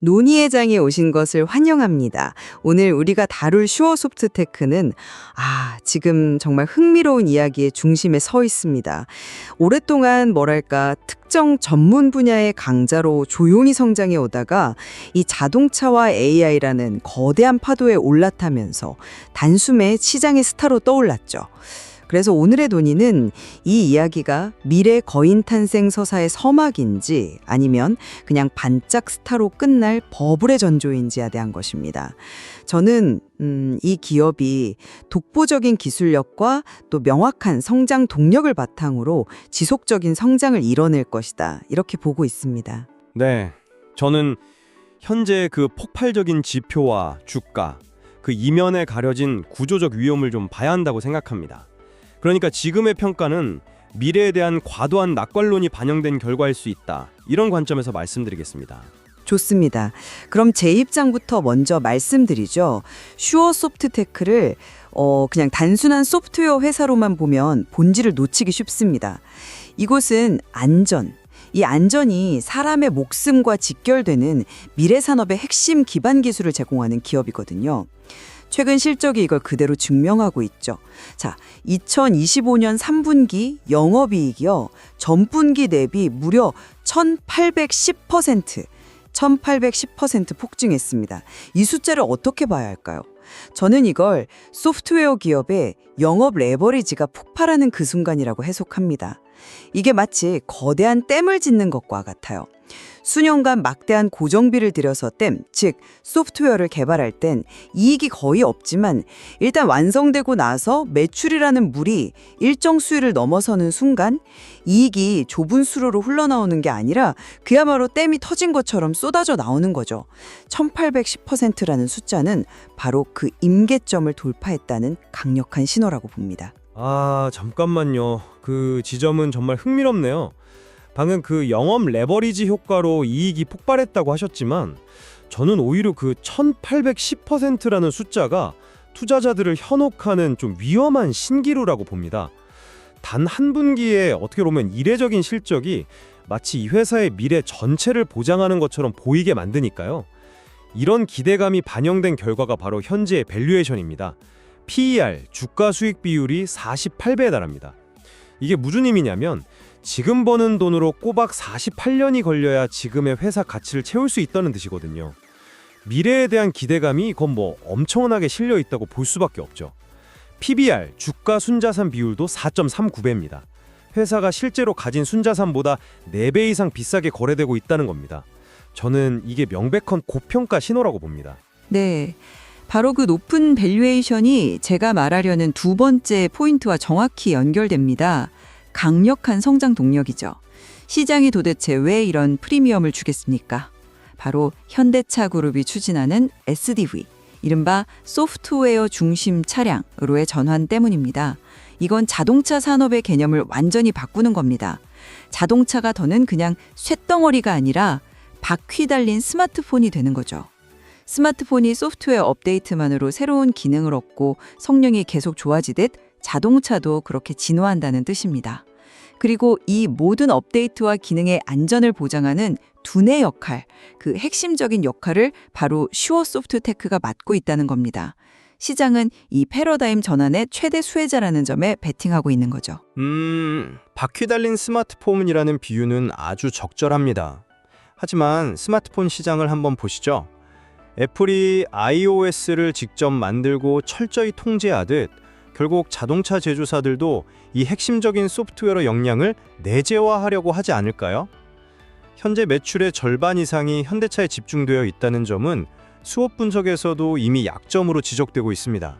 논의의 장에 오신 것을 환영합니다. 오늘 우리가 다룰 슈어소프트테크는 지금 정말 흥미로운 이야기의 중심에 서 있습니다. 오랫동안 뭐랄까 특정 전문 분야의 강자로 조용히 성장해 오다가 이 자동차와 AI라는 거대한 파도에 올라타면서 단숨에 시장의 스타로 떠올랐죠. 그래서 오늘의 논의는 이 이야기가 미래 거인 탄생 서사의 서막인지 아니면 그냥 반짝 스타로 끝날 버블의 전조인지에 대한 것입니다. 저는 이 기업이 독보적인 기술력과 또 명확한 성장 동력을 바탕으로 지속적인 성장을 이뤄낼 것이다. 이렇게 보고 있습니다. 네, 저는 현재 그 폭발적인 지표와 주가, 그 이면에 가려진 구조적 위험을 좀 봐야 한다고 생각합니다. 그러니까 지금의 평가는 미래에 대한 과도한 낙관론이 반영된 결과일 수 있다. 이런 관점에서 말씀드리겠습니다. 좋습니다. 그럼 제 입장부터 먼저 말씀드리죠. 슈어소프트테크를 그냥 단순한 소프트웨어 회사로만 보면 본질을 놓치기 쉽습니다. 이곳은 이 안전이 사람의 목숨과 직결되는 미래 산업의 핵심 기반 기술을 제공하는 기업이거든요. 최근 실적이 이걸 그대로 증명하고 있죠. 자, 2025년 3분기 영업이익이요. 전분기 대비 무려 1810% 폭증했습니다. 이 숫자를 어떻게 봐야 할까요? 저는 이걸 소프트웨어 기업의 영업 레버리지가 폭발하는 그 순간이라고 해석합니다. 이게 마치 거대한 댐을 짓는 것과 같아요. 수년간 막대한 고정비를 들여서 즉 소프트웨어를 개발할 땐 이익이 거의 없지만 일단 완성되고 나서 매출이라는 물이 일정 수위를 넘어서는 순간 이익이 좁은 수로로 흘러나오는 게 아니라 그야말로 댐이 터진 것처럼 쏟아져 나오는 거죠. 1810%라는 숫자는 바로 그 임계점을 돌파했다는 강력한 신호라고 봅니다. 잠깐만요. 그 지점은 정말 흥미롭네요. 방금 그 영업 레버리지 효과로 이익이 폭발했다고 하셨지만 저는 오히려 그 1810%라는 숫자가 투자자들을 현혹하는 좀 위험한 신기루라고 봅니다. 단 한 분기에 어떻게 보면 이례적인 실적이 마치 이 회사의 미래 전체를 보장하는 것처럼 보이게 만드니까요. 이런 기대감이 반영된 결과가 바로 현재의 밸류에이션입니다. PER, 주가 수익 비율이 48배에 달합니다. 이게 무슨 의미냐면 지금 버는 돈으로 꼬박 48년이 걸려야 지금의 회사 가치를 채울 수 있다는 뜻이거든요. 미래에 대한 기대감이 이건 엄청나게 실려 있다고 볼 수밖에 없죠. PBR, 주가 순자산 비율도 4.39배입니다. 회사가 실제로 가진 순자산보다 4배 이상 비싸게 거래되고 있다는 겁니다. 저는 이게 명백한 고평가 신호라고 봅니다. 네. 바로 그 높은 밸류에이션이 제가 말하려는 두 번째 포인트와 정확히 연결됩니다. 강력한 성장 동력이죠. 시장이 도대체 왜 이런 프리미엄을 주겠습니까? 바로 현대차 그룹이 추진하는 SDV, 이른바 소프트웨어 중심 차량으로의 전환 때문입니다. 이건 자동차 산업의 개념을 완전히 바꾸는 겁니다. 자동차가 더는 그냥 쇳덩어리가 아니라 바퀴 달린 스마트폰이 되는 거죠. 스마트폰이 소프트웨어 업데이트만으로 새로운 기능을 얻고 성능이 계속 좋아지듯 자동차도 그렇게 진화한다는 뜻입니다. 그리고 이 모든 업데이트와 기능의 안전을 보장하는 두뇌 역할, 그 핵심적인 역할을 바로 슈어소프트테크가 맡고 있다는 겁니다. 시장은 이 패러다임 전환의 최대 수혜자라는 점에 베팅하고 있는 거죠. 바퀴 달린 스마트폰이라는 비유는 아주 적절합니다. 하지만 스마트폰 시장을 한번 보시죠. 애플이 iOS를 직접 만들고 철저히 통제하듯 결국 자동차 제조사들도 이 핵심적인 소프트웨어 역량을 내재화하려고 하지 않을까요? 현재 매출의 절반 이상이 현대차에 집중되어 있다는 점은 수업 분석에서도 이미 약점으로 지적되고 있습니다.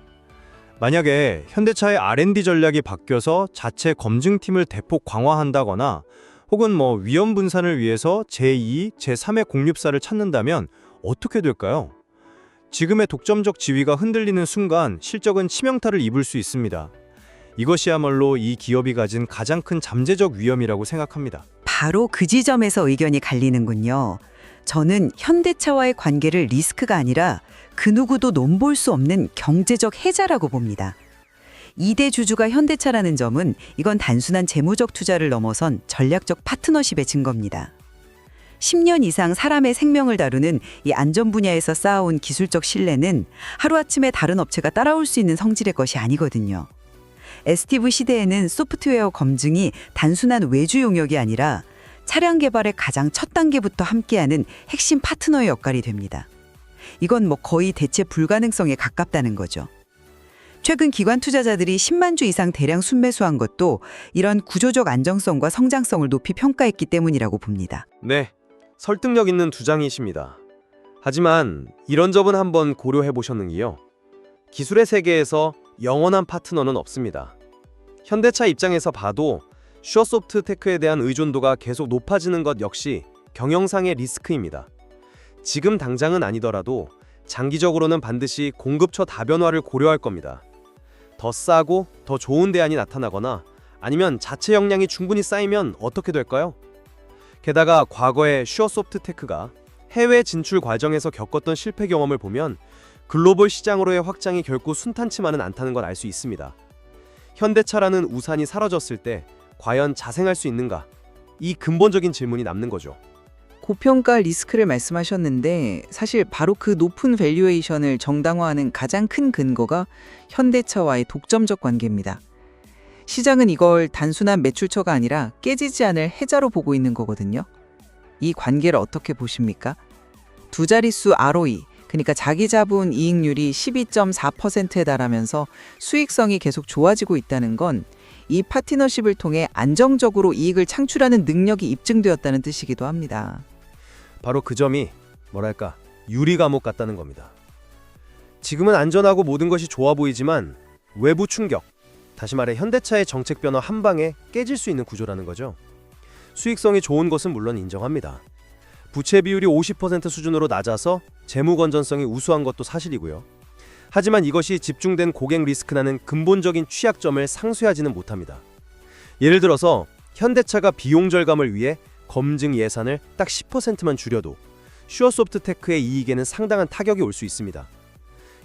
만약에 현대차의 R&D 전략이 바뀌어서 자체 검증팀을 대폭 강화한다거나 혹은 위험 분산을 위해서 제2, 제3의 공급사를 찾는다면 어떻게 될까요? 지금의 독점적 지위가 흔들리는 순간 실적은 치명타를 입을 수 있습니다. 이것이야말로 이 기업이 가진 가장 큰 잠재적 위험이라고 생각합니다. 바로 그 지점에서 의견이 갈리는군요. 저는 현대차와의 관계를 리스크가 아니라 그 누구도 넘볼 수 없는 경제적 해자라고 봅니다. 2대 주주가 현대차라는 점은 이건 단순한 재무적 투자를 넘어선 전략적 파트너십의 증거입니다. 10년 이상 사람의 생명을 다루는 이 안전 분야에서 쌓아온 기술적 신뢰는 하루아침에 다른 업체가 따라올 수 있는 성질의 것이 아니거든요. 에스티브 시대에는 소프트웨어 검증이 단순한 외주 용역이 아니라 차량 개발의 가장 첫 단계부터 함께하는 핵심 파트너의 역할이 됩니다. 이건 거의 대체 불가능성에 가깝다는 거죠. 최근 기관 투자자들이 10만 주 이상 대량 순매수한 것도 이런 구조적 안정성과 성장성을 높이 평가했기 때문이라고 봅니다. 네, 설득력 있는 주장이십니다. 하지만 이런 점은 한번 고려해 보셨는지요? 기술의 세계에서 영원한 파트너는 없습니다. 현대차 입장에서 봐도 슈어소프트테크에 대한 의존도가 계속 높아지는 것 역시 경영상의 리스크입니다. 지금 당장은 아니더라도 장기적으로는 반드시 공급처 다변화를 고려할 겁니다. 더 싸고 더 좋은 대안이 나타나거나 아니면 자체 역량이 충분히 쌓이면 어떻게 될까요? 게다가 과거에 슈어소프트테크가 해외 진출 과정에서 겪었던 실패 경험을 보면 글로벌 시장으로의 확장이 결코 순탄치만은 않다는 걸 알 수 있습니다. 현대차라는 우산이 사라졌을 때 과연 자생할 수 있는가? 이 근본적인 질문이 남는 거죠. 고평가 리스크를 말씀하셨는데 사실 바로 그 높은 밸류에이션을 정당화하는 가장 큰 근거가 현대차와의 독점적 관계입니다. 시장은 이걸 단순한 매출처가 아니라 깨지지 않을 해자로 보고 있는 거거든요. 이 관계를 어떻게 보십니까? 두 자릿수 ROE, 그러니까 자기 자본 이익률이 12.4%에 달하면서 수익성이 계속 좋아지고 있다는 건 이 파트너십을 통해 안정적으로 이익을 창출하는 능력이 입증되었다는 뜻이기도 합니다. 바로 그 점이 유리 감옥 같다는 겁니다. 지금은 안전하고 모든 것이 좋아 보이지만 외부 충격, 다시 말해 현대차의 정책 변화 한 방에 깨질 수 있는 구조라는 거죠. 수익성이 좋은 것은 물론 인정합니다. 부채 비율이 50% 수준으로 낮아서 재무 건전성이 우수한 것도 사실이고요. 하지만 이것이 집중된 고객 리스크라는 근본적인 취약점을 상쇄하지는 못합니다. 예를 들어서 현대차가 비용 절감을 위해 검증 예산을 딱 10%만 줄여도 슈어소프트테크의 이익에는 상당한 타격이 올 수 있습니다.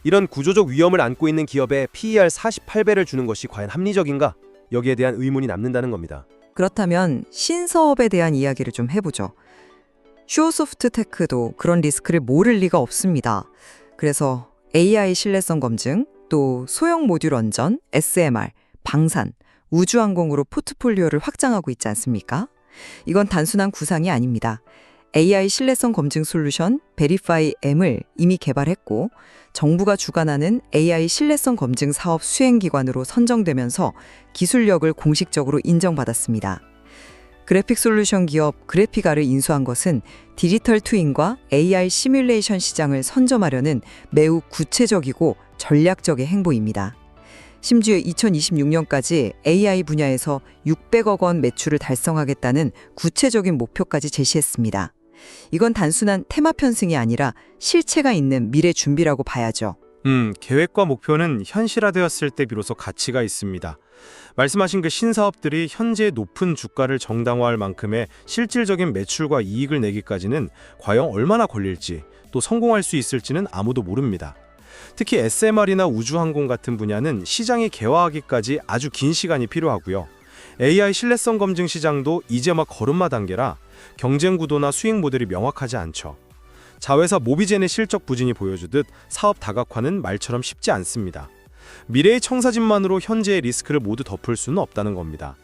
이런 구조적 위험을 안고 있는 기업에 PER 48배를 주는 것이 과연 합리적인가? 여기에 대한 의문이 남는다는 겁니다. 그렇다면 신사업에 대한 이야기를 좀 해보죠. 슈어소프트테크도 그런 리스크를 모를 리가 없습니다. 그래서 AI 신뢰성 검증, 또 소형 모듈 원전, SMR, 방산, 우주항공으로 포트폴리오를 확장하고 있지 않습니까? 이건 단순한 구상이 아닙니다. AI 신뢰성 검증 솔루션 베리파이 M을 이미 개발했고 정부가 주관하는 AI 신뢰성 검증 사업 수행기관으로 선정되면서 기술력을 공식적으로 인정받았습니다. 그래픽 솔루션 기업 그래피가를 인수한 것은 디지털 트윈과 AI 시뮬레이션 시장을 선점하려는 매우 구체적이고 전략적인 행보입니다. 심지어 2026년까지 AI 분야에서 600억 원 매출을 달성하겠다는 구체적인 목표까지 제시했습니다. 이건 단순한 테마 편승이 아니라 실체가 있는 미래 준비라고 봐야죠. 계획과 목표는 현실화되었을 때 비로소 가치가 있습니다. 말씀하신 그 신사업들이 현재 높은 주가를 정당화할 만큼의 실질적인 매출과 이익을 내기까지는 과연 얼마나 걸릴지, 또 성공할 수 있을지는 아무도 모릅니다. 특히 SMR이나 우주항공 같은 분야는 시장이 개화하기까지 아주 긴 시간이 필요하고요. AI 신뢰성 검증 시장도 이제 막 걸음마 단계라 경쟁 구도나 수익 모델이 명확하지 않죠. 자회사 모비젠의 실적 부진이 보여주듯 사업 다각화는 말처럼 쉽지 않습니다. 미래의 청사진만으로 현재의 리스크를 모두 덮을 수는 없다는 겁니다.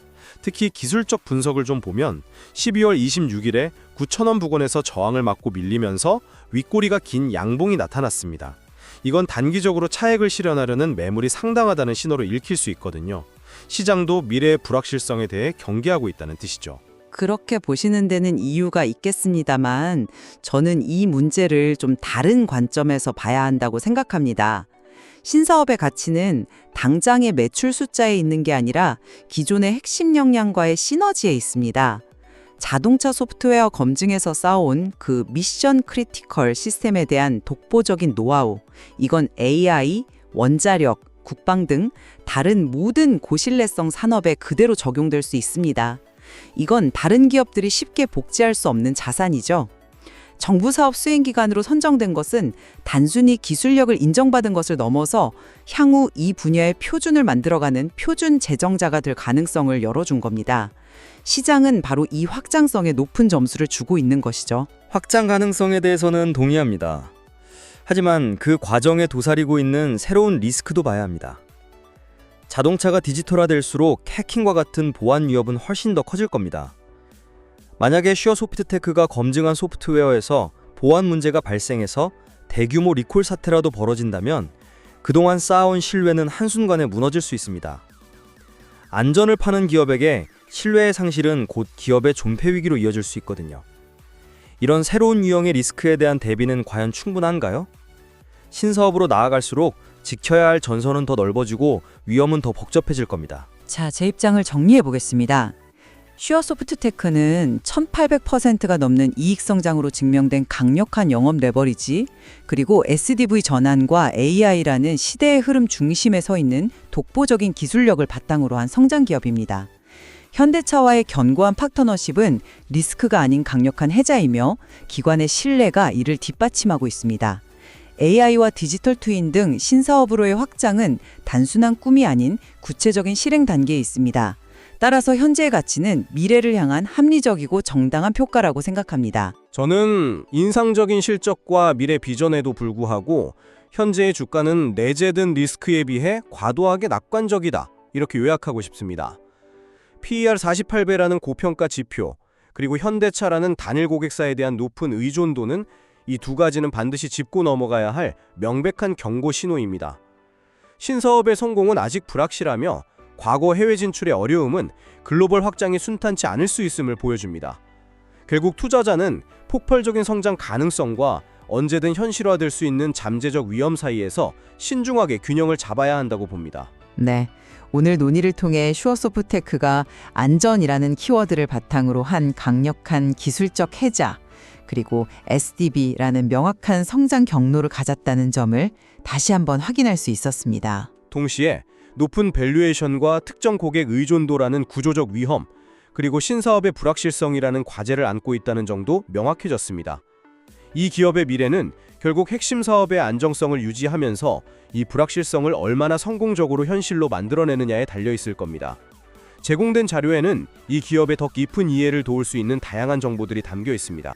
특히 기술적 분석을 좀 보면 12월 26일에 9,000원 부근에서 저항을 맞고 밀리면서 윗꼬리가 긴 양봉이 나타났습니다. 이건 단기적으로 차익을 실현하려는 매물이 상당하다는 신호를 읽힐 수 있거든요. 시장도 미래의 불확실성에 대해 경계하고 있다는 뜻이죠. 그렇게 보시는 데는 이유가 있겠습니다만 저는 이 문제를 좀 다른 관점에서 봐야 한다고 생각합니다. 신사업의 가치는 당장의 매출 숫자에 있는 게 아니라 기존의 핵심 역량과의 시너지에 있습니다. 자동차 소프트웨어 검증에서 쌓아온 그 미션 크리티컬 시스템에 대한 독보적인 노하우, 이건 AI, 원자력, 국방 등 다른 모든 고신뢰성 산업에 그대로 적용될 수 있습니다. 이건 다른 기업들이 쉽게 복제할 수 없는 자산이죠. 정부 사업 수행 기관으로 선정된 것은 단순히 기술력을 인정받은 것을 넘어서 향후 이 분야의 표준을 만들어가는 표준 제정자가 될 가능성을 열어준 겁니다. 시장은 바로 이 확장성에 높은 점수를 주고 있는 것이죠. 확장 가능성에 대해서는 동의합니다. 하지만 그 과정에 도사리고 있는 새로운 리스크도 봐야 합니다. 자동차가 디지털화될수록 해킹과 같은 보안 위협은 훨씬 더 커질 겁니다. 만약에 슈어소프트테크가 검증한 소프트웨어에서 보안 문제가 발생해서 대규모 리콜 사태라도 벌어진다면 그동안 쌓아온 신뢰는 한순간에 무너질 수 있습니다. 안전을 파는 기업에게 신뢰의 상실은 곧 기업의 존폐 위기로 이어질 수 있거든요. 이런 새로운 유형의 리스크에 대한 대비는 과연 충분한가요? 신사업으로 나아갈수록 지켜야 할 전선은 더 넓어지고 위험은 더 복잡해질 겁니다. 자, 제 입장을 정리해 보겠습니다. 슈어소프트테크는 1800%가 넘는 이익 성장으로 증명된 강력한 영업 레버리지, 그리고 SDV 전환과 AI라는 시대의 흐름 중심에 서 있는 독보적인 기술력을 바탕으로 한 성장 기업입니다. 현대차와의 견고한 파트너십은 리스크가 아닌 강력한 해자이며 기관의 신뢰가 이를 뒷받침하고 있습니다. AI와 디지털 트윈 등 신사업으로의 확장은 단순한 꿈이 아닌 구체적인 실행 단계에 있습니다. 따라서 현재의 가치는 미래를 향한 합리적이고 정당한 평가라고 생각합니다. 저는 인상적인 실적과 미래 비전에도 불구하고 현재의 주가는 내재된 리스크에 비해 과도하게 낙관적이다. 이렇게 요약하고 싶습니다. PER 48배라는 고평가 지표, 그리고 현대차라는 단일 고객사에 대한 높은 의존도는 이 두 가지는 반드시 짚고 넘어가야 할 명백한 경고 신호입니다. 신사업의 성공은 아직 불확실하며 과거 해외 진출의 어려움은 글로벌 확장이 순탄치 않을 수 있음을 보여줍니다. 결국 투자자는 폭발적인 성장 가능성과 언제든 현실화될 수 있는 잠재적 위험 사이에서 신중하게 균형을 잡아야 한다고 봅니다. 네, 오늘 논의를 통해 슈어소프트테크가 안전이라는 키워드를 바탕으로 한 강력한 기술적 해자, 그리고 SDB라는 명확한 성장 경로를 가졌다는 점을 다시 한번 확인할 수 있었습니다. 동시에 높은 밸류에이션과 특정 고객 의존도라는 구조적 위험, 그리고 신사업의 불확실성이라는 과제를 안고 있다는 점도 명확해졌습니다. 이 기업의 미래는 결국 핵심 사업의 안정성을 유지하면서 이 불확실성을 얼마나 성공적으로 현실로 만들어내느냐에 달려있을 겁니다. 제공된 자료에는 이 기업의 더 깊은 이해를 도울 수 있는 다양한 정보들이 담겨 있습니다.